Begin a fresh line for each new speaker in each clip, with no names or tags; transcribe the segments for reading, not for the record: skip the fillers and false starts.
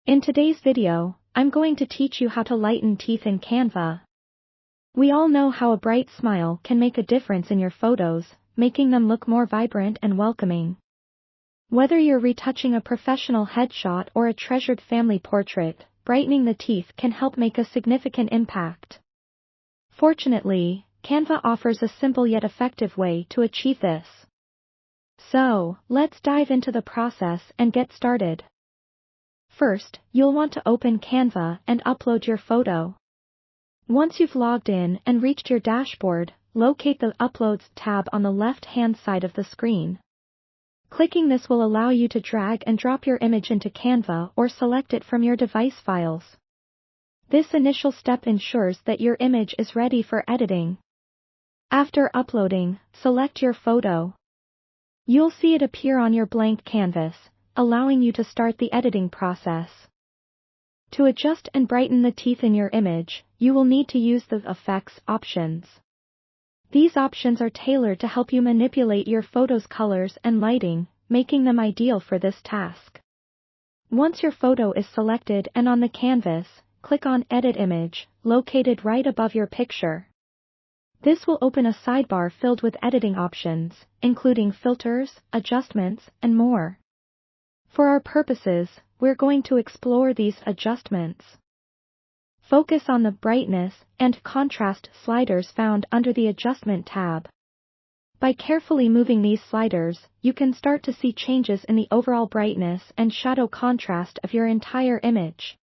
In today's video, I'm going to teach you how to lighten teeth in Canva. We all know how a bright smile can make a difference in your photos, making them look more vibrant and welcoming. Whether you're retouching a professional headshot or a treasured family portrait, brightening the teeth can help make a significant impact. Fortunately, Canva offers a simple yet effective way to achieve this. So, let's dive into the process and get started. First, you'll want to open Canva and upload your photo. Once you've logged in and reached your dashboard, locate the Uploads tab on the left-hand side of the screen. Clicking this will allow you to drag and drop your image into Canva or select it from your device files. This initial step ensures that your image is ready for editing. After uploading, select your photo. You'll see it appear on your blank canvas, allowing you to start the editing process. To adjust and brighten the teeth in your image, you will need to use the Effects options. These options are tailored to help you manipulate your photo's colors and lighting, making them ideal for this task. Once your photo is selected and on the canvas, click on Edit Image, located right above your picture. This will open a sidebar filled with editing options, including filters, adjustments, and more. For our purposes, we're going to explore these adjustments. Focus on the brightness and contrast sliders found under the Adjustment tab. By carefully moving these sliders, you can start to see changes in the overall brightness and shadow contrast of your entire image.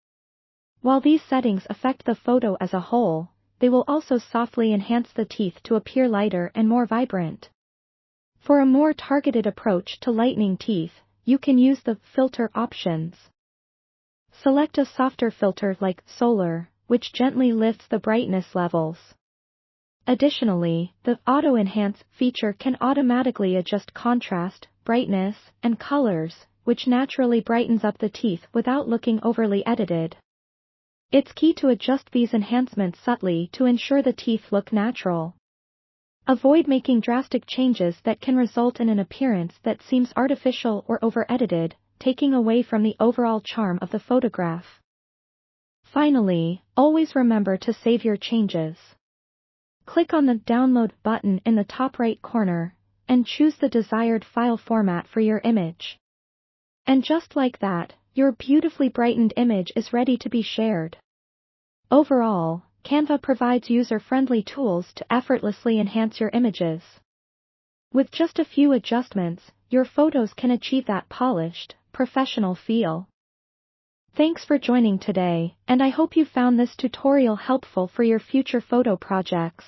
While these settings affect the photo as a whole, they will also softly enhance the teeth to appear lighter and more vibrant. For a more targeted approach to lightening teeth, you can use the Filter options. Select a softer filter like Solar, which gently lifts the brightness levels. Additionally, the Auto Enhance feature can automatically adjust contrast, brightness, and colors, which naturally brightens up the teeth without looking overly edited. It's key to adjust these enhancements subtly to ensure the teeth look natural. Avoid making drastic changes that can result in an appearance that seems artificial or over-edited, taking away from the overall charm of the photograph. Finally, always remember to save your changes. Click on the Download button in the top right corner, and choose the desired file format for your image. And just like that, your beautifully brightened image is ready to be shared. Overall, Canva provides user-friendly tools to effortlessly enhance your images. With just a few adjustments, your photos can achieve that polished, professional feel. Thanks for joining today, and I hope you found this tutorial helpful for your future photo projects.